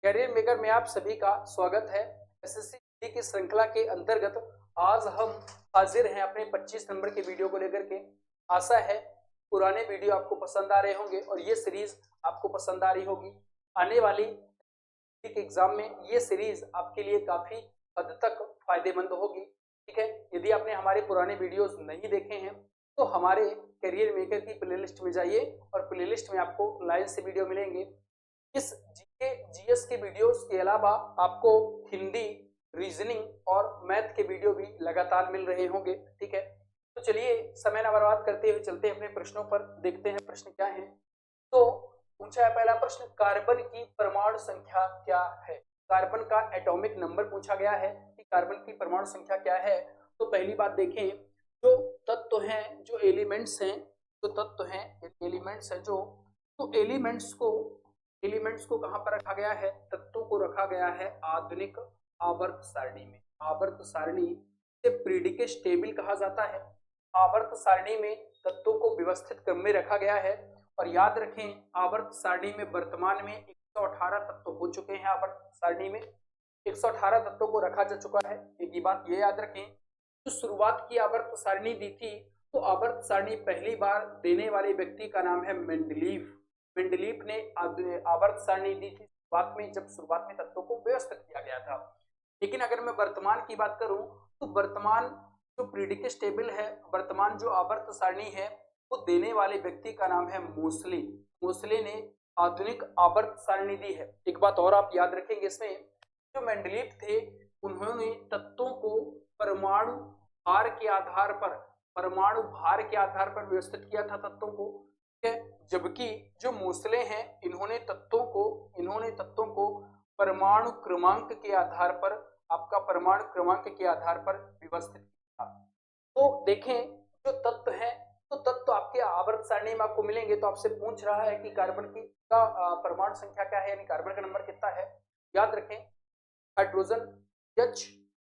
Career maker में आप सभी का स्वागत है। एसएससी की श्रृंखला के अंतर्गत आज हम हाजिर हैं अपने 25 नंबर के वीडियो को लेकर के। आशा है पुराने वीडियो आपको पसंद आ रहे होंगे और ये सीरीज आपको पसंद आ रही होगी। आने वाली एग्जाम में ये सीरीज आपके लिए काफी हद तक फायदेमंद होगी। ठीक है, यदि आपने हमारे पुराने वीडियोस नहीं देखे हैं तो हमारे करियर मेकर की प्लेलिस्ट में जाइए और प्लेलिस्ट में आपको लाइन से वीडियो मिलेंगे। इस जीके जीएस के वीडियोस के अलावा आपको हिंदी, रीजनिंग और मैथ के वीडियो भी लगातार मिल रहे होंगे। ठीक है, तो चलिए समय न बर्बाद करते हुए चलते हैं अपने प्रश्नों पर, देखते हैं प्रश्न क्या है। तो पूछा है पहला प्रश्न, कार्बन की परमाणु संख्या क्या है। कार्बन का एटॉमिक नंबर पूछा गया है कि कार्बन की परमाणु संख्या क्या है। तो पहली बात देखें, जो तत्व हैं, जो एलिमेंट्स हैं, जो तत्व हैं, एलिमेंट्स हैं, जो तो एलिमेंट्स को कहां पर रखा गया है, तत्वों को रखा गया है आधुनिक आवर्त सारणी में। आवर्त सारणी से पीरियडिक टेबल कहा जाता है। आवर्त सारणी में तत्वों को व्यवस्थित क्रम में रखा गया है और याद रखें आवर्त सारणी में वर्तमान में 118 तत्व हो चुके हैं। आवर्त सारणी में 118 तत्वों को रखा जा चुका है। एक ही बात ये याद रखें, जो शुरुआत की आवर्त सारणी दी थी तो आवर्त सारणी पहली बार देने वाले व्यक्ति का नाम है मेंडलीव। मेंडलीव ने आवर्त सारणी दी थी शुरुआत में, जब शुरुआत में तत्वों को व्यवस्थित किया गया था। लेकिन अगर मैं वर्तमान की बात करूं तो वर्तमान जो पीरियडिक टेबल है, वर्तमान जो आवर्त सारणी है वो देने वाले व्यक्ति का नाम है मोसले। मोसले ने आधुनिक आवर्त सारणी दी है। एक बात और आप याद रखेंगे इसमें, जो मेंडलीव थे उन्होंने तत्वों को परमाणु भार के आधार पर व्यवस्थित किया था तत्वों को। जबकि जो मोसले हैं इन्होंने तत्वों को परमाणु क्रमांक के आधार पर, आपका परमाणु क्रमांक के आधार पर व्यवस्थित किया। तो देखें जो तत्व है, तो तत्व आपके आवर्त सारणी में आपको मिलेंगे। तो आपसे पूछ रहा है कि कार्बन की का परमाणु संख्या क्या है, यानी कार्बन का नंबर कितना है। याद रखें hydrogen H,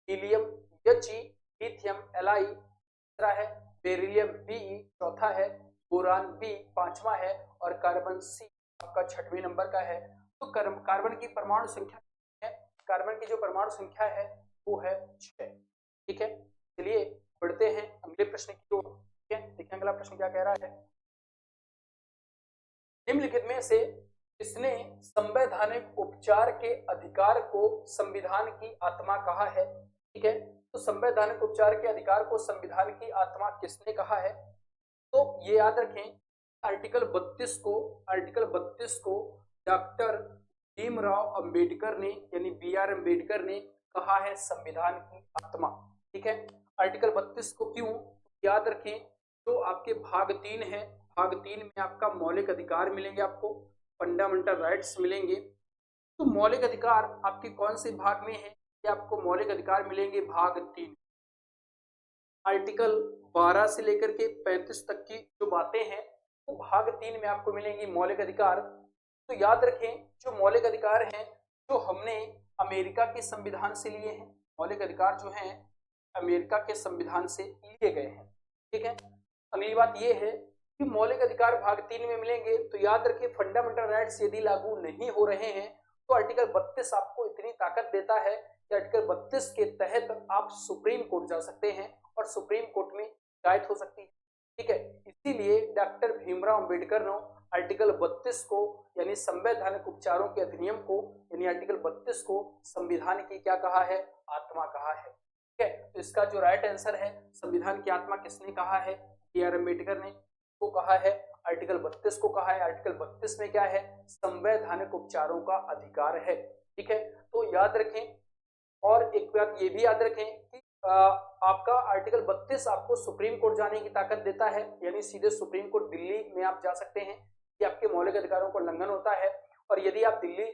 helium He, lithium Li, तीसरा है बेरिलियम Be, चौथा है बोरान B, पांचवा है और कार्बन C आपका 6वें नंबर का है। तो कार्बन की परमाणु संख्या है, कार्बन की जो परमाणु संख्या है वो है 6। ठीक है, चलिए बढ़ते हैं अगले प्रश्न की ओर। ठीक है, देखिए अगला प्रश्न क्या कह रहा है। निम्नलिखित में से किसने संवैधानिक उपचार के अधिकार को संविधान की आत्मा कहा है। ठीक है, तो संवैधानिक उपचार के अधिकार को संविधान की आत्मा किसने कहा है। तो ये याद रखें आर्टिकल 32 को डॉक्टर भीमराव अंबेडकर ने, यानी BR अम्बेडकर ने कहा है संविधान की आत्मा। ठीक है, आर्टिकल 32 को क्यों याद रखें, जो आपके भाग 3 है, भाग 3 में आपका मौलिक अधिकार मिलेंगे, आपको फंडामेंटल राइट्स मिलेंगे। तो मौलिक अधिकार आपके कौन से भाग में है, ये आपको मौलिक अधिकार मिलेंगे भाग 3। आर्टिकल 12 से लेकर के 35 तक की जो बातें हैं वो भाग 3 में आपको मिलेंगी मौलिक अधिकार। तो याद रखें जो मौलिक अधिकार हैं जो हमने अमेरिका के संविधान से लिए हैं, मौलिक अधिकार जो हैं अमेरिका के संविधान से लिए गए हैं। ठीक है, अगली बात ये है कि मौलिक अधिकार भाग 3 में मिलेंगे। तो याद रखें फंडामेंटल राइट्स यदि लागू नहीं हो रहे हैं तो आर्टिकल 32 आपको इतनी ताकत देता है कि आर्टिकल 32 के तहत आप सुप्रीम कोर्ट जा सकते हैं और सुप्रीम कोर्ट में शिकायत हो सकती है। ठीक है, इसीलिए डॉक्टर भीमराव अंबेडकर ने आर्टिकल 32 को, यानी संवैधानिक उपचारों के अधिनियम को, यानी आर्टिकल 32 को संविधान की क्या कहा है, आत्मा कहा है। ठीक है, तो इसका जो राइट आंसर है संविधान की आत्मा किसने कहा है, BR अम्बेडकर ने को कहा है, आर्टिकल 32 को कहा है। आर्टिकल 32 में क्या है, संवैधानिक उपचारों का अधिकार है। ठीक है, तो याद रखें और एक बात ये भी याद रखें कि आपका आर्टिकल 32 आपको सुप्रीम कोर्ट जाने की ताकत देता है, यानी सीधे सुप्रीम कोर्ट दिल्ली में आप जा सकते हैं कि आपके मौलिक अधिकारों को उल्लंघन होता है। और यदि आप दिल्ली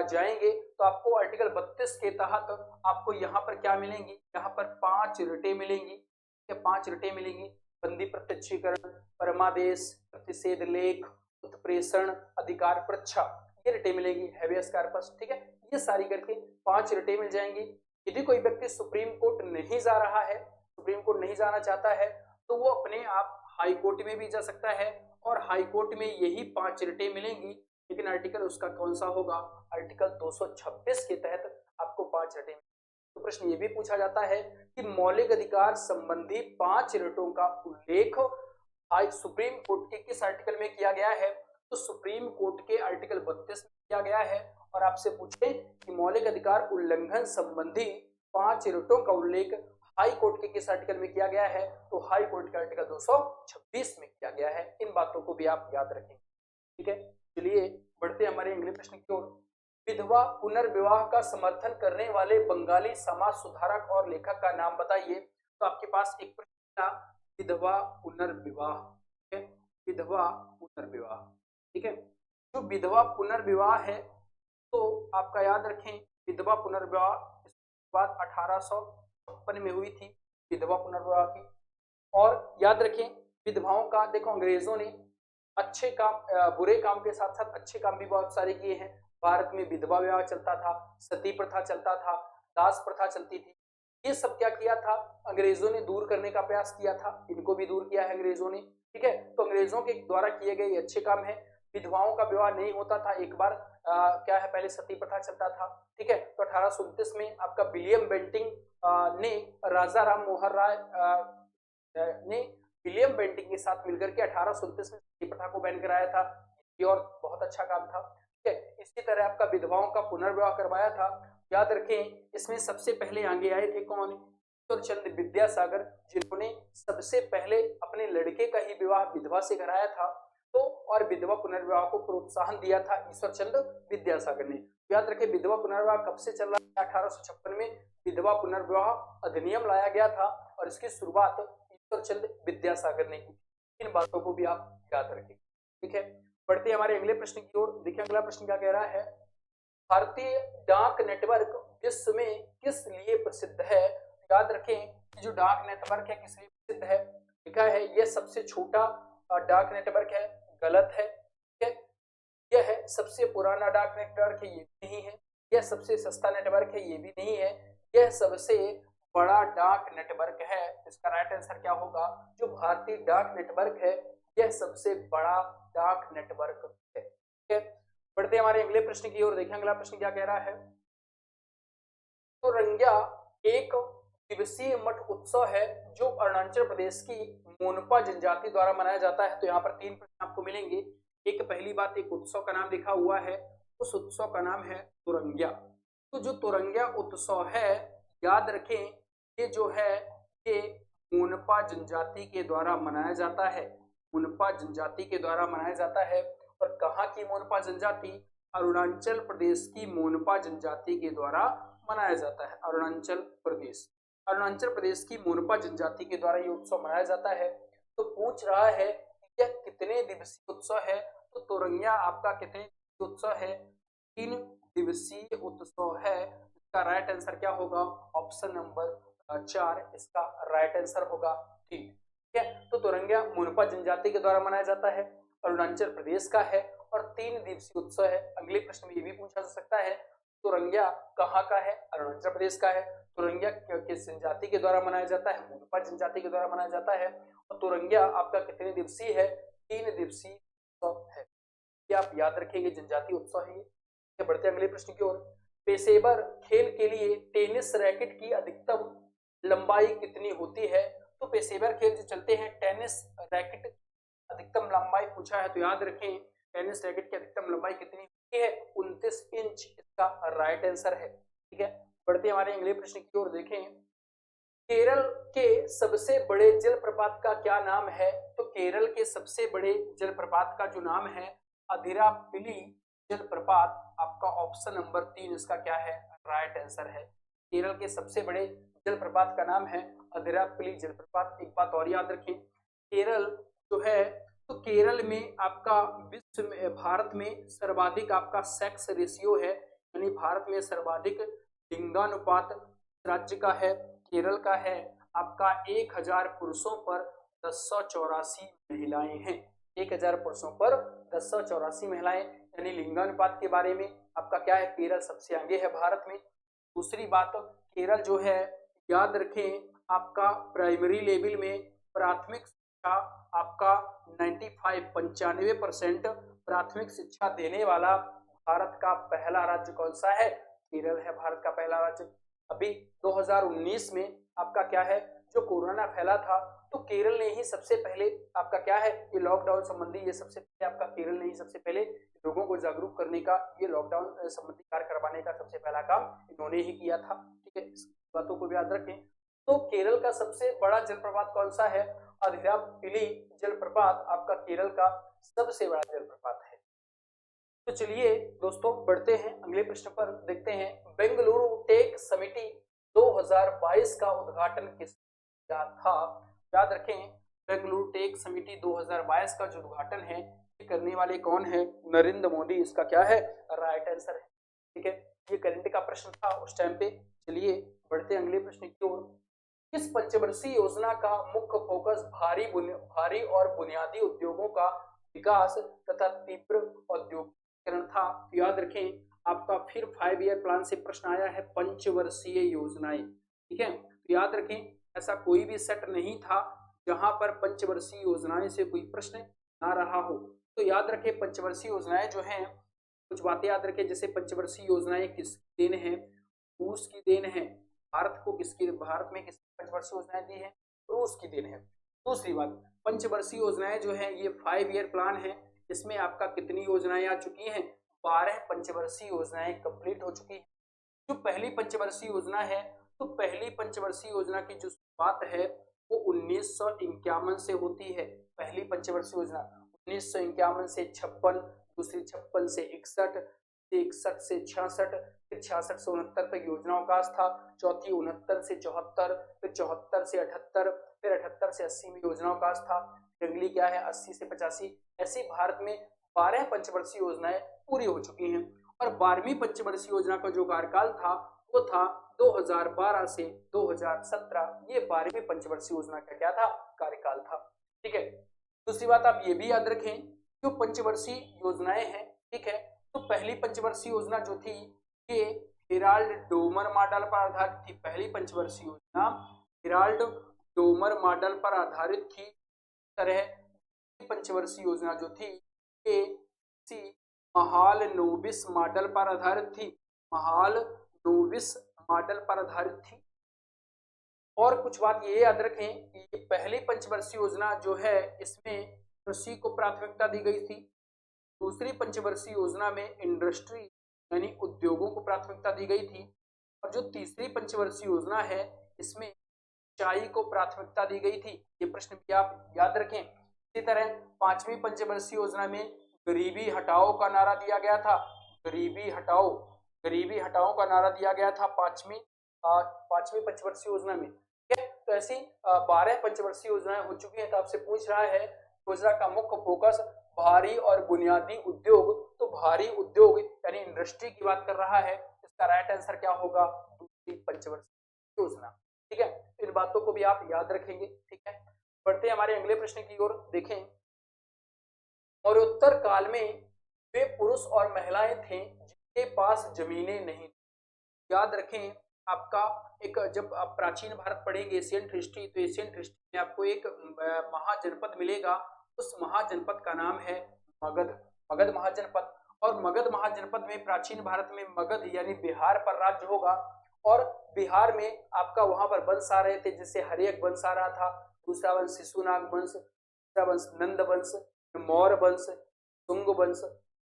जाएंगे तो आपको आर्टिकल 32 के तहत आपको यहाँ पर क्या मिलेंगी, यहाँ पर 5 रिटें मिलेंगी। 5 रिटें मिलेंगी, बंदी प्रत्यक्षीकरण, परमादेश, प्रतिषेध लेख, उत्प्रेषण, अधिकार परीक्षा, ये रिटें मिलेंगी, हैबियस कॉर्पस। ठीक है, ये सारी करके 5 रिटें मिल जाएंगी। यदि कोई व्यक्ति सुप्रीम कोर्ट नहीं जा रहा है, सुप्रीम कोर्ट नहीं जाना चाहता है, तो वो अपने आप हाई कोर्ट में भी जा सकता है और हाई कोर्ट में यही 5 रिटें मिलेंगी, लेकिन आर्टिकल उसका कौन सा होगा, आर्टिकल 226 के तहत आपको 5 रिटें। तो प्रश्न ये भी पूछा जाता है कि मौलिक अधिकार संबंधी 5 रिटों का उल्लेख आज सुप्रीम कोर्ट के किस आर्टिकल में किया गया है, तो सुप्रीम कोर्ट के आर्टिकल 32 में किया गया है। और आपसे पूछे कि मौलिक अधिकार उल्लंघन संबंधी 5 रिटों का उल्लेख हाई कोर्ट के किस आर्टिकल में किया गया है, तो हाई कोर्ट के आर्टिकल 226 में किया गया है। इन बातों को भी आप याद रखेंगे, ठीक है। चलिए बढ़ते हमारे अगले प्रश्न की ओर। विधवा पुनर्विवाह का समर्थन करने वाले बंगाली समाज सुधारक और लेखक का नाम बताइए। तो आपके पास एक प्रश्न था विधवा पुनर्विवाह, ठीक है, विधवा पुनर्विवाह, ठीक है। जो विधवा पुनर्विवाह है तो आपका याद रखें विधवा पुनर्विवाह बात 1856 में हुई थी विधवा पुनर्विवाह की। और याद रखें विधवाओं का देखो अंग्रेजों ने अच्छे काम बुरे काम के साथ साथ अच्छे काम भी बहुत सारे किए हैं। भारत में विधवा विवाह चलता था, सती प्रथा चलता था, दास प्रथा चलती थी। ये सब क्या किया था, अंग्रेजों ने दूर करने का प्रयास किया था, इनको भी दूर किया है अंग्रेजों ने, ठीक है। तो अंग्रेजों के द्वारा किए गए अच्छे काम है। विधवाओं का विवाह नहीं होता था, एक बार क्या है पहले सती प्रथा चलता था, ठीक है। तो 1829 में आपका विलियम बेंटिंग ने राजा राम मोहन राय ने विलियम बेंटिंग के साथ मिलकर के 1829 में सती प्रथा को बैन कराया था। ये और बहुत अच्छा काम था, ठीक है। इसी तरह आपका विधवाओं का पुनर्विवाह करवाया था। याद रखें इसमें सबसे पहले आगे आए थे कौन, ईश्वरचंद्र विद्यासागर, जिन्होंने सबसे पहले अपने लड़के का ही विवाह विधवा से कराया था। तो और विधवा पुनर्विवाह को प्रोत्साहन दिया था ईश्वरचंद्र विद्यासागर ने। याद रखें विधवा पुनर्विवाह कब से चल रहा है, 1856 में विधवा पुनर्विवाह अधिनियम लाया गया था और इसकी शुरुआत ईश्वरचंद्र विद्यासागर ने की। इन बातों को भी आप याद रखें, ठीक है। बढ़ते हमारे अगले प्रश्न की ओर। देखिए अगला प्रश्न क्या कह रहा है, भारतीय डाक नेटवर्क विश्व में किस लिए प्रसिद्ध है। याद रखें जो डाक नेटवर्क है किस लिए प्रसिद्ध है, लिखा है यह सबसे छोटा डाक नेटवर्क है, गलत है, ठीक है। यह है सबसे पुराना डाक नेटवर्क है, ये भी नहीं है। यह सबसे सस्ता नेटवर्क है, ये भी नहीं है। यह सबसे बड़ा डाक नेटवर्क है। इसका राइट आंसर क्या होगा, जो भारतीय डाक नेटवर्क है यह सबसे बड़ा डाक नेटवर्क है, ठीक है। बढ़ते हमारे अगले प्रश्न की ओर। देखें अगला प्रश्न क्या कह रहा है, तो रंग्या एक दिवसीय मठ उत्सव है जो अरुणाचल प्रदेश की मोनपा जनजाति द्वारा मनाया जाता है। तो यहाँ पर 3 प्रश्न आपको मिलेंगे। एक पहली बात, एक उत्सव का नाम लिखा हुआ है, उस उत्सव का नाम है तुरंगिया। तो जो तुरंगिया उत्सव है, याद रखें ये जो है ये मोनपा जनजाति के द्वारा मनाया जाता है, मोनपा जनजाति के द्वारा मनाया जाता है। और कहाँ की मोनपा जनजाति, अरुणाचल प्रदेश की मोनपा जनजाति के द्वारा मनाया जाता है। अरुणाचल प्रदेश की मोनपा जनजाति के द्वारा ये उत्सव मनाया जाता है। तो पूछ रहा है यह कितने दिवसीय उत्सव है, तो तुरंगिया आपका कितने उत्सव है, 3 दिवसीय उत्सव है। इसका राइट आंसर क्या होगा, ऑप्शन नंबर 4 इसका राइट आंसर होगा, ठीक है। तो तुरंगिया मोनपा जनजाति के द्वारा मनाया जाता है, अरुणाचल प्रदेश का है और 3 दिवसीय उत्सव है। अगले प्रश्न में ये भी पूछा जा सकता है तुरंगिया कहाँ का है, अरुणाचल प्रदेश का है। तुरंगिया किस जनजाति के द्वारा मनाया जाता है, मोनपा जनजाति के द्वारा मनाया जाता है। और तुरंगिया आपका कितने दिवसीय है, 3 दिवसीय उत्सव है। ये आप याद रखेंगे, जनजातीय उत्सव है ये। बढ़ते अगले प्रश्न की ओर। पेशेवर खेल के लिए टेनिस रैकेट की अधिकतम लंबाई कितनी होती है। तो पेशेवर खेल जो चलते हैं टेनिस रैकेट अधिकतम लंबाई पूछा है, तो याद रखें टेनिस रैकेट की अधिकतम लंबाई कितनी होती है, 29 इंच इसका राइट आंसर है, ठीक है। बढ़ते हमारे अगले प्रश्न की ओर। देखें केरल के सबसे बड़े जलप्रपात का क्या नाम है। तो केरल के सबसे बड़े जलप्रपात का जो नाम है अदिरापल्ली जलप्रपात, आपका ऑप्शन नंबर 3 इसका क्या है, राइट आंसर है। केरल के सबसे बड़े जलप्रपात का नाम है अदिरापल्ली जलप्रपात। एक बात और याद रखें, केरल जो है तो केरल में आपका विश्व में भारत में सर्वाधिक आपका सेक्स रेशियो है, यानी भारत में सर्वाधिक लिंगानुपात राज्य का है केरल का है। आपका 1000 पुरुषों पर 1084 महिलाएं हैं, 1000 पुरुषों पर 1084 महिलाएं, यानी लिंगानुपात के बारे में आपका क्या है, केरल सबसे आगे है भारत में। दूसरी बात, केरल जो है याद रखें आपका प्राइमरी लेवल में प्राथमिक शिक्षा आपका 95% प्राथमिक शिक्षा देने वाला भारत का पहला राज्य कौन सा है? केरल है भारत का पहला राज्य। अभी 2019 में आपका क्या है, जो कोरोना फैला था तो केरल ने ही सबसे पहले आपका क्या है, ये लॉकडाउन संबंधी ये सबसे पहले आपका केरल ने ही सबसे पहले लोगों को जागरूक करने का, ये लॉकडाउन संबंधी कार्य करवाने का सबसे पहला काम इन्होंने ही किया था। ठीक है, इस बातों को भी याद रखें। तो केरल का सबसे बड़ा जलप्रपात कौन सा है? अथिरापल्ली जलप्रपात आपका केरल का सबसे बड़ा जलप्रपात है। तो चलिए दोस्तों बढ़ते हैं अगले प्रश्न पर, देखते हैं बेंगलुरु टेक समिति 2022 का उद्घाटन किस किया था? याद रखें, बेंगलुरु टेक समिति 2022 का जो उद्घाटन है ये करने वाले कौन है? नरेंद्र मोदी, इसका क्या है राइट आंसर है। ठीक है, ये करंट का प्रश्न था उस टाइम पे। चलिए बढ़ते हैं अगले प्रश्न की ओर। इस पंचवर्षीय योजना का मुख्य फोकस भारी और बुनियादी उद्योगों का विकास तथा तीव्र औद्योगिकरण था। याद रखें, आपका फिर 5 ईयर प्लान से प्रश्न आया है पंचवर्षीय योजनाएं। ठीक है, तो याद रखें ऐसा कोई भी सेट नहीं था जहां पर पंचवर्षीय योजनाएं से कोई प्रश्न ना रहा हो। तो याद रखें पंचवर्षीय योजनाएं जो हैं, कुछ बातें याद रखें, जैसे पंचवर्षीय योजनाएं किसकी देन है? रूस की देन है। भारत को किसकी, भारत में किसकी पंचवर्षीय योजनाएं दी है? रूस की देन है। दूसरी बात, पंचवर्षीय योजनाएं जो है ये 5 ईयर प्लान है, इसमें आपका कितनी योजनाएं आ चुकी हैं? 12 पंचवर्षीय योजनाएं कंप्लीट हो चुकी है। जो पहली पंचवर्षीय योजना है, तो पहली पंचवर्षीय योजना की जो शुरुआत है वो 1951 से होती है। पहली पंचवर्षीय योजना 1951 से 56, दूसरी 56 से 61, 61 से 66, फिर 66 से 69 तक योजना अवकाश था। चौथी 69 से 74, फिर 74 से 78, फिर 78 से 80 में योजना अवकाश था। अगली क्या है 80 से 85। ऐसी भारत में 12 पंचवर्षीय योजनाएं पूरी हो चुकी हैं। और 12वीं पंचवर्षीय योजना का जो कार्यकाल था वो था 2012 से 2017। ये 12वीं पंचवर्षीय योजना का क्या था? कार्यकाल था। ठीक है, दूसरी बात आप ये भी याद रखें, जो पंचवर्षीय योजनाएं हैं, ठीक है, तो पहली पंचवर्षीय योजना जो थी ये हेराल्ड डोमर मॉडल पर आधारित थी। पहली पंचवर्षीय योजना हेराल्ड डोमर मॉडल पर आधारित थी। तरह पंचवर्षीय योजना जो थी ये महालनोबिस मॉडल पर आधारित थी। महालनोबिस मॉडल पर आधारित थी। और कुछ बात ये याद रखें कि पहली पंचवर्षीय योजना जो है इसमें कृषि को प्राथमिकता दी गई थी। दूसरी पंचवर्षीय योजना में इंडस्ट्री यानी उद्योगों को प्राथमिकता दी गई थी। और जो तीसरी पंचवर्षीय योजना है इसमें सिंचाई को प्राथमिकता दी गई थी। ये प्रश्न भी आप याद रखें। इसी तरह पांचवी पंचवर्षीय योजना में गरीबी हटाओ का नारा दिया गया था। गरीबी हटाओ का नारा दिया गया था पांचवी पंचवर्षीय योजना में। ठीक है, तो ऐसी 12 पंचवर्षीय योजनाएं हो चुकी हैं। तो आपसे पूछ रहा है योजना का मुख्य फोकस भारी और बुनियादी उद्योग, तो भारी उद्योग यानी इंडस्ट्री की बात कर रहा है। इसका राइट आंसर क्या होगा? दूसरी पंचवर्षीय योजना। ठीक है, इन बातों को भी आप याद रखेंगे। ठीक है, बढ़ते हैं हमारे अगले प्रश्न की ओर। देखें, मौर्योत्तर काल में वे पुरुष और महिलाएं थे जिनके पास जमीनें नहीं। याद रखें, आपका एक जब आप प्राचीन भारत पढ़ेंगे एशियंट हिस्ट्री, तो एशियंट हिस्ट्री में आपको एक महाजनपद मिलेगा। उस महाजनपद का नाम है मगध महाजनपद। और मगध महाजनपद में प्राचीन भारत में मगध यानी बिहार पर राज्य होगा। और बिहार में आपका वहां पर वंश आ रहे थे, जैसे हर्यक वंश आ रहा था, दूसरा वंश शिशुनाग वंश, तीसरा वंश नंद वंश, मौर्य वंश, शुंग वंश,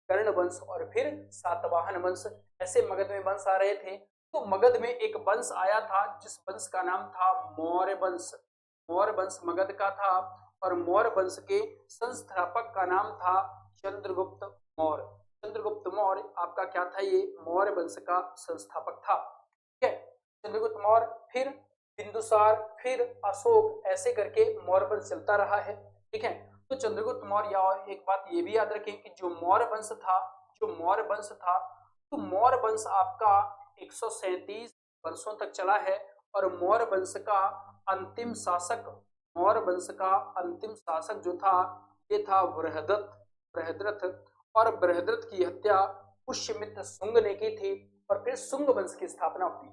कर्ण वंश और फिर सातवाहन वंश। ऐसे मगध में वंश आ रहे थे। तो मगध में एक वंश आया था जिस वंश का नाम था मौर्य वंश। मौर्य वंश मगध का था और मौर्य वंश के संस्थापक का नाम था चंद्रगुप्त मौर्य। चंद्रगुप्त मौर्य आपका क्या था? ये मौर्य वंश का संस्थापक था। ठीक है, चंद्रगुप्त मौर्य, फिर बिंदुसार, फिर अशोक, ऐसे करके मौर्य वंश चलता रहा है। ठीक है, तो चंद्रगुप्त मौर्य, और एक बात ये भी याद रखें कि जो मौर्य वंश था तो मौर्य वंश आपका 137 वर्षों तक चला है। और मौर्य वंश का अंतिम शासक जो था ये था बृहद्रथ। और बृहद्रथ की हत्या पुष्यमित्र शुंग ने की थी और फिर शुंग वंश की स्थापना हुई थी।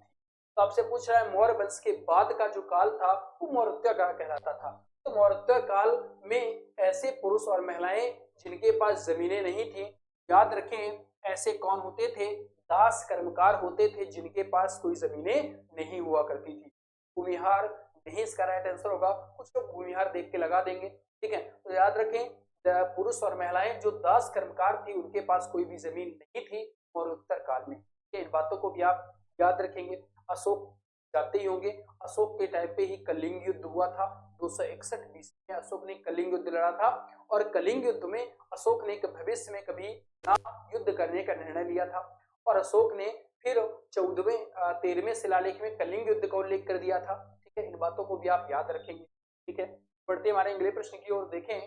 तो आपसे पूछ रहा है मौर्य वंश के बाद का जो काल था वो मौर्योत्तर काल कहलाता था। तो मौर्योत्तर काल में ऐसे पुरुष और महिलाएं जिनके पास जमीनें नहीं थी। याद रखें, ऐसे कौन होते थे? दास कर्मकार होते थे जिनके पास कोई जमीनें नहीं हुआ करती थी। भूमिहार नहीं इसका राइट आंसर होगा, कुछ लोग भूमिहार देख के लगा देंगे। ठीक है, तो याद रखें पुरुष और महिलाएं जो दास कर्मकार थी उनके पास कोई भी जमीन नहीं थी और उत्तर काल में। इन बातों को भी आप याद रखेंगे। अशोक जाते ही होंगे, अशोक के टाइम पे ही कलिंग युद्ध हुआ था। 261 बीसी में अशोक ने कलिंग युद्ध लड़ा था और कलिंग युद्ध में अशोक ने भविष्य में कभी ना युद्ध करने का निर्णय लिया था और अशोक ने फिर 13वें शिलालेख में कलिंग युद्ध का उल्लेख कर दिया था। ठीक है, इन बातों को भी आप याद रखेंगे। ठीक है, बढ़ते हमारे अगले प्रश्न की ओर देखें।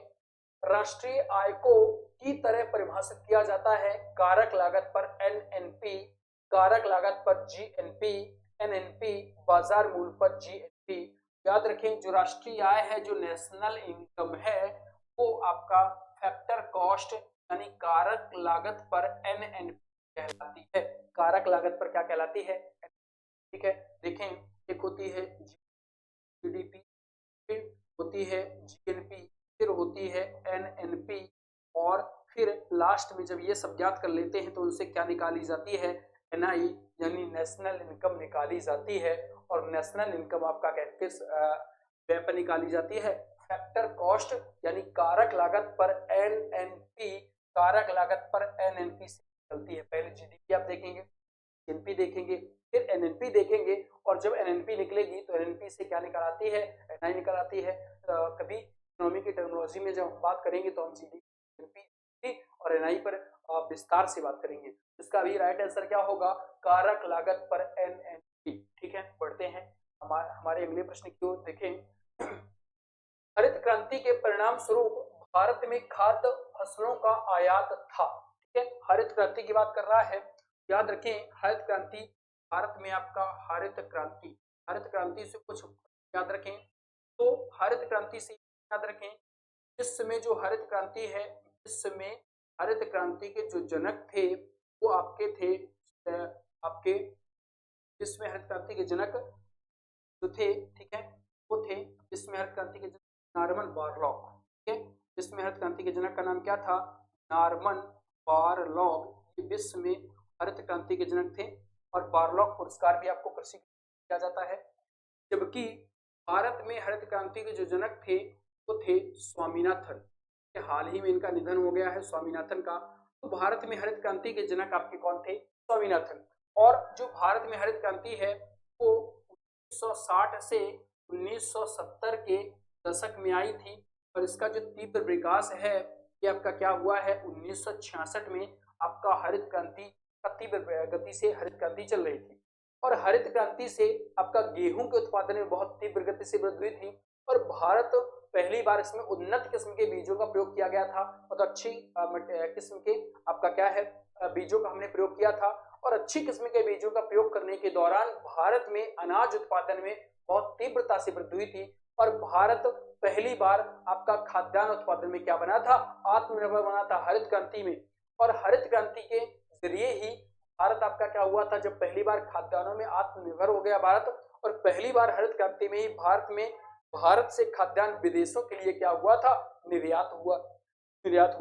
राष्ट्रीय आय को की तरह परिभाषित किया जाता है? कारक लागत पर एनएनपी, कारक लागत पर जीएनपी, एनएनपी बाजार मूल्य पर जीएनपी। याद रखें, जो राष्ट्रीय आय है, जो नेशनल इनकम है, वो आपका फैक्टर कॉस्ट यानी कारक लागत पर एनएनपी कहलाती है। कारक लागत पर क्या कहलाती है? ठीक है, देखें, एक होती है जीडीपी, फिर होती है जीएनपी, फिर होती है एनएनपी और फिर लास्ट में जब ये सब ज्ञात कर लेते हैं तो उनसे क्या निकाली जाती है? एनआई यानी नेशनल इनकम निकाली जाती है। और नेशनल इनकम आपका किस पर निकाली जाती है? फैक्टर कॉस्ट यानी कारक लागत पर एनएनपी, कारक लागत पर एनएनपी से निकलती है। पहले जीडीपी आप देखेंगे, जीएनपी देखेंगे, फिर एनएनपी देखेंगे और जब एनएनपी निकलेगी तो एनएनपी से क्या निकल आती है? एनआई निकल आती है। कभी इकोनॉमी की टर्मिनोलॉजी में जब हम बात करेंगे तो हम जीडीपी और एनआई पर विस्तार से बात करेंगे। इसका भी राइट आंसर क्या होगा? कारक लागत पर एनएनपी। ठीक है, बढ़ते हैं हमारे अगले प्रश्न की ओर देखें। हरित क्रांति के परिणाम स्वरूप भारत में खाद्य फसलों का आयात था। ठीक है, हरित क्रांति की बात कर रहा है। याद रखें, हरित क्रांति भारत में आपका हरित क्रांति से कुछ याद रखें। तो हरित क्रांति से याद रखें, इस समय जो हरित क्रांति है, इस समय हरित क्रांति के जो जनक थे वो आपके थे आपके जिसमें हरित क्रांति के जनक जो थे, ठीक है, वो थे जिसमें हरित क्रांति के जनक नॉर्मन बोरलॉग। ठीक है, जिसमें हरित क्रांति के जनक का नाम क्या था? Norman Borlaug. ये विश्व में हरित क्रांति के जनक थे और बोरलॉग पुरस्कार भी आपको प्रसिद्ध किया जाता है। जबकि भारत में हरित क्रांति के जो जनक थे वो थे स्वामीनाथन। हाल ही में इनका निधन हो गया है स्वामीनाथन का। तो भारत में हरित क्रांति के जनक आपके कौन थे? स्वामीनाथन। और जो भारत में हरित क्रांति है वो 1960 से 1970 के दशक में आई थी और इसका जो तीव्र विकास है ये आपका क्या हुआ है? 1966 में आपका हरित क्रांति का तीव्र गति से हरित क्रांति चल रही थी और हरित क्रांति से आपका गेहूं के उत्पादन में बहुत तीव्र गति से वृद्धि हुई थी और भारत पहली बार इसमें उन्नत किस्म के बीजों का प्रयोग किया गया था। बहुत अच्छी किस्म के आपका क्या है बीजों का हमने प्रयोग किया था और अच्छी किस्म के बीजों का प्रयोग करने के दौरान भारत में अनाज उत्पादन में बहुत तीव्रता से वृद्धि हुई थी और भारत पहली बार आपका खाद्यान्न उत्पादन में क्या बना था? आत्मनिर्भर बना था हरित क्रांति में। और हरित क्रांति के जरिए ही भारत आपका क्या हुआ था? जब पहली बार खाद्यान्नों में आत्मनिर्भर हो गया भारत और पहली बार हरित क्रांति में ही भारत से खाद्यान्न विदेशों के लिए क्या हुआ था? निर्यात हुआ।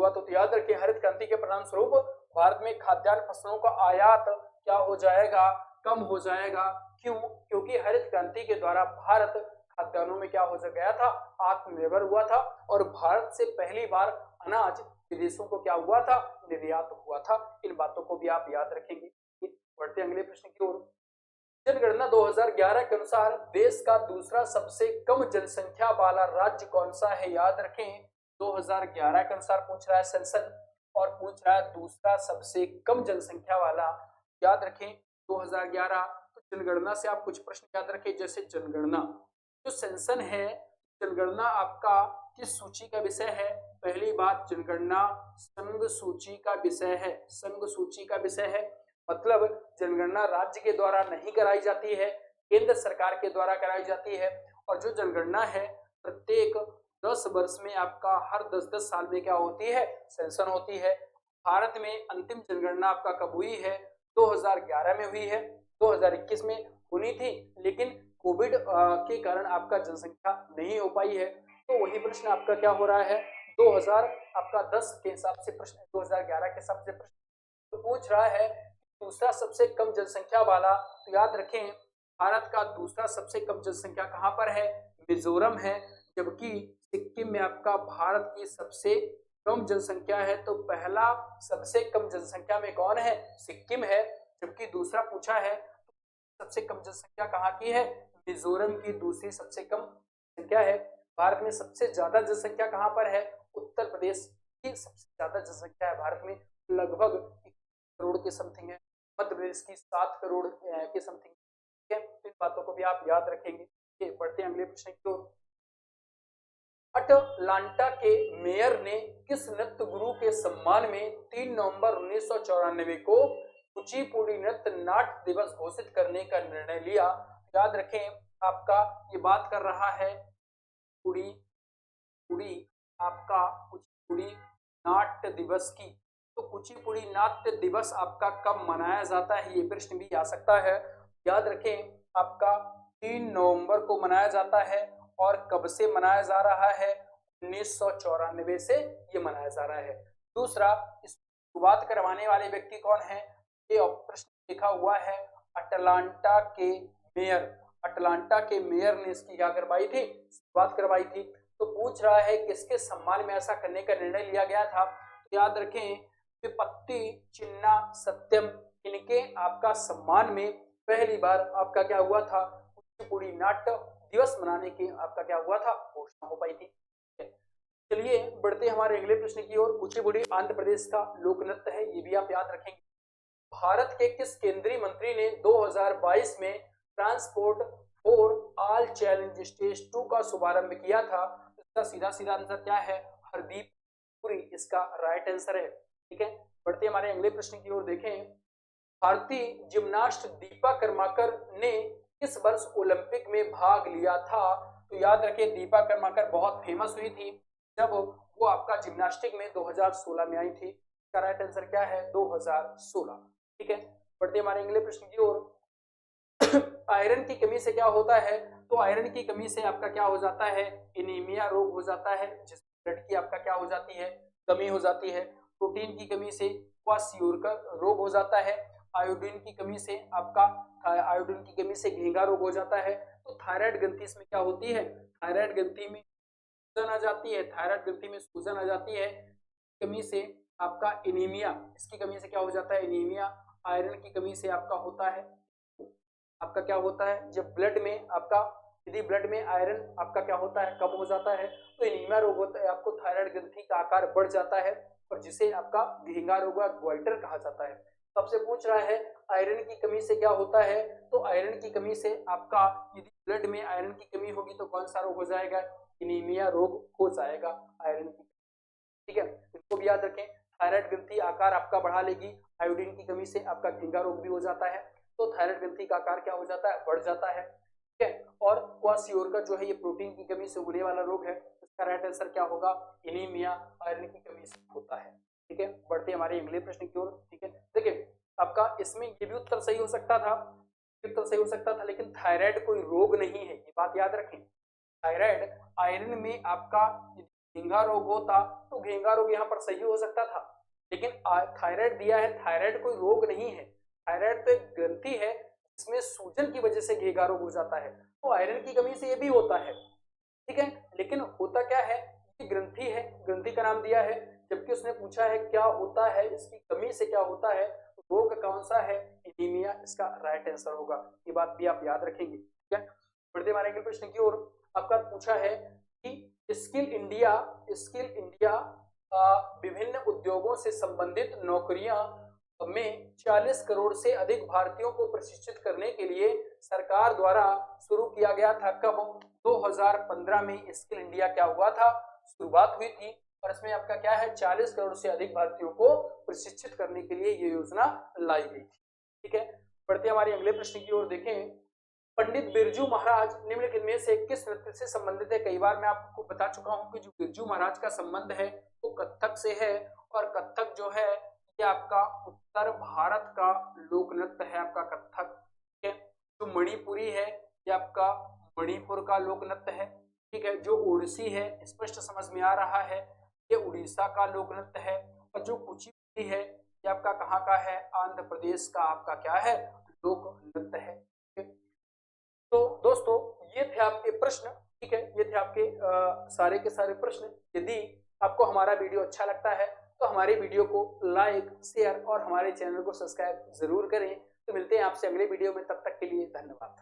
तो याद रखिए, हरित क्रांति के परिणाम स्वरूप भारत में खाद्यान्न फसलों का आयात क्या हो जाएगा? कम हो जाएगा। क्यों? क्योंकि हरित क्रांति के द्वारा भारत खाद्यान्नों में क्या हो गया था? आत्मनिर्भर हुआ था और भारत से पहली बार अनाज विदेशों को क्या हुआ था? निर्यात हुआ था। इन बातों को भी आप याद रखेंगे। बढ़ते अगले प्रश्न की ओर। जनगणना 2011 के अनुसार देश का दूसरा सबसे कम जनसंख्या वाला राज्य कौन सा है? याद रखें, 2011 के अनुसार पूछ रहा है सेंसस और पूछ रहा है दूसरा सबसे कम जनसंख्या वाला। याद रखें 2011। तो जनगणना से आप कुछ प्रश्न याद रखें, जैसे जनगणना जो सेंसन है, जनगणना आपका किस सूची का विषय है? पहली बात, जनगणना संघ सूची का विषय है। संघ सूची का विषय है मतलब जनगणना राज्य के द्वारा नहीं कराई जाती है, केंद्र सरकार के द्वारा कराई जाती है। और जो जनगणना है प्रत्येक 10 वर्ष में आपका हर 10-10 साल में क्या होती है? सेंसन होती है। भारत में अंतिम जनगणना आपका कब हुई है? 2011 में हुई है। 2021 में होनी थी लेकिन कोविड के कारण आपका जनसंख्या नहीं हो पाई है। तो वही प्रश्न आपका क्या हो रहा है? 2000 आपका 10 के हिसाब से प्रश्न, 2011 के हिसाब से प्रश्न तो पूछ रहा है दूसरा सबसे कम जनसंख्या वाला, तो याद रखें भारत का दूसरा सबसे कम जनसंख्या कहां पर है, मिजोरम है, जबकि सिक्किम में आपका भारत की सबसे कम जनसंख्या है। तो पहला सबसे कम जनसंख्या में कौन है, सिक्किम है, जबकि दूसरा पूछा है सबसे कम जनसंख्या कहाँ की है, मिजोरम की दूसरी सबसे कम संख्या है। भारत में सबसे ज्यादा जनसंख्या कहाँ पर है, उत्तर प्रदेश की सबसे ज्यादा जनसंख्या है भारत में, लगभग 1 करोड़ के समथिंग है, मध्य प्रदेश की 7 करोड़ के समथिंग है। इन बातों को भी आप याद रखेंगे। बढ़ते हैं अगले प्रश्न की ओर। अटलांटा के मेयर ने किस नृत्य गुरु के सम्मान में 3 नवंबर 1994 को कुचिपुड़ी नृत्य नाट्य दिवस घोषित करने का निर्णय लिया। याद रखें आपका ये बात कर रहा है कुचिपुड़ी आपका कुचिपुड़ी नाट्य दिवस की। तो कुचिपुड़ी नाट्य दिवस आपका कब मनाया जाता है, ये प्रश्न भी आ सकता है। याद रखें आपका 3 नवंबर को मनाया जाता है और कब से मनाया जा रहा है, 1994 से ये मनाया जा रहा है। दूसरा, इस शुरुआत करवाने वाले व्यक्ति कौन है, ये प्रश्न लिखा हुआ है अटलांटा के मेयर। अटलांटा के मेयर ने इसकी क्या करवाई थी, शुरुआत करवाई थी। तो पूछ रहा है किसके सम्मान में ऐसा करने का निर्णय लिया गया था। तो याद रखें विपत्ति चिन्ना सत्यम, इनके आपका सम्मान में पहली बार आपका क्या हुआ था, कुचिपुड़ी नाट्य दिवस मनाने की आपका क्या हुआ था, घोषणा हो पाई थी। चलिए बढ़ते हमारे अगले प्रश्न की ओर। कुचिपुड़ी आंध्र प्रदेश का लोक नृत्य है, ये भी आप याद रखेंगे। भारत के किस केंद्रीय मंत्री ने 2022 में transport for all challenge stage 2 का शुभारंभ किया था। इसका सीधा सीधा आंसर क्या है, हरदीप पुरी इसका राइट आंसर है। ठीक है, बढ़ते हमारे अगले प्रश्न की ओर। देखें भारतीय जिम्नास्ट दीपा कर्माकर ने किस वर्ष ओलंपिक में भाग लिया था। तो याद रखें दीपा कर्माकर बहुत फेमस हुई थी जब वो आपका जिम्नास्टिक में 2016 में आई थी। इसका राइट आंसर क्या है, 2016। ठीक है, बढ़ते हमारे अगले प्रश्न की ओर। आयरन की कमी से क्या होता है, तो आयरन की कमी से आपका क्या हो जाता है, एनीमिया रोग हो जाता है, जिसमें ब्लड की आपका क्या हो जाती है, कमी हो जाती है। प्रोटीन की कमी से क्वाशियोरकर रोग हो जाता है। आयोडीन की कमी से आपका आयोडीन की कमी से घेंगा रोग हो जाता है। तो थायराइड ग्रंथि इसमें क्या होती है, थायराइड ग्रंथि में सूजन आ जाती है, थायराइड ग्रंथि में सूजन आ जाती है। कमी से आपका एनीमिया, इसकी कमी से क्या हो जाता है, एनीमिया। आयरन की कमी से आपका होता है, आपका क्या होता है, जब ब्लड में आपका, यदि ब्लड में आयरन आपका क्या होता है, कम हो जाता है, तो एनीमिया रोग होता है, आपको थायराइड ग्रंथि का आकार बढ़ जाता है और जिसे आपका घेंगा रोग या ग्वाइटर कहा जाता है। सबसे पूछ रहा है आयरन की कमी से क्या होता है, तो आयरन की कमी से आपका, यदि ब्लड में आयरन की कमी होगी तो कौन सा रोग हो जाएगा, एनीमिया रोग हो जाएगा आयरन की। ठीक है, इसको भी याद रखें। थायराइड ग्रंथि आकार आपका बढ़ा लेगी, आयोडीन की कमी से आपका घेंगा रोग भी हो जाता है, तो थायराइड ग्रंथि का आकार क्या हो जाता है, बढ़ जाता है। ठीक है, और क्वाशियोरकर जो है ये प्रोटीन की कमी से होने वाला रोग है, इसका राइट आंसर क्या होगा, एनीमिया आयरन की कमी से होता है। ठीक है, बढ़ते हमारे अगले प्रश्न की ओर। ठीक है, देखिए आपका इसमें ये भी उत्तर सही हो सकता था, उत्तर सही हो सकता था, लेकिन थायराइड कोई रोग नहीं है, ये बात याद रखें। थायराइड आयरन में आपका घेंगा रोग होता तो घेंगा रोग यहाँ पर सही हो सकता था, लेकिन थायराइड दिया है, थायराइड कोई रोग नहीं है, थायराइड तो एक ग्रंथि है इसमें सूजन की वजह से घेंगा रोग हो जाता है, तो आयरन की कमी से ये भी होता है। ठीक है, लेकिन होता क्या है, ये ग्रंथि है, ग्रंथि का नाम दिया है, जबकि उसने पूछा है क्या होता है, इसकी कमी से क्या होता है, रोग कौन सा है, एनीमिया इसका राइट आंसर होगा। ये बात भी आप याद रखेंगे। ठीक है, बढ़ते हमारे अगले प्रश्न की ओर। आपका पूछा है कि स्किल इंडिया विभिन्न उद्योगों से संबंधित नौकरियां में 40 करोड़ से अधिक भारतीयों को प्रशिक्षित करने के लिए सरकार द्वारा शुरू किया गया था। कब, 2015 में स्किल इंडिया क्या हुआ था, शुरुआत हुई थी, और इसमें आपका क्या है, 40 करोड़ से अधिक भारतीयों को प्रशिक्षित करने के लिए ये योजना लाई गई थी। ठीक है, बढ़ते हमारे अगले प्रश्न की ओर। देखें पंडित बिरजू महाराज निम्नलिखित में से किस नृत्य से संबंधित है। कई बार मैं आपको बता चुका हूं कि जो बिरजू महाराज का संबंध है वो कथक से है, और कथक जो है ये आपका उत्तर भारत का लोक नृत्य है, आपका कथक। ठीक है, जो मणिपुरी है ये आपका मणिपुर का लोक नृत्य है। ठीक है, जो ओडिसी है स्पष्ट समझ में आ रहा है, ये उड़ीसा का लोक नृत्य है। और जो कुचिपुड़ी है ये आपका कहाँ का है, आंध्र प्रदेश का आपका क्या है, लोक नृत्य है। तो दोस्तों ये थे आपके प्रश्न, ठीक है, ये थे आपके सारे के सारे प्रश्न। यदि आपको हमारा वीडियो अच्छा लगता है तो हमारे वीडियो को लाइक, शेयर और हमारे चैनल को सब्सक्राइब जरूर करें। तो मिलते हैं आपसे अगले वीडियो में, तब तक के लिए धन्यवाद।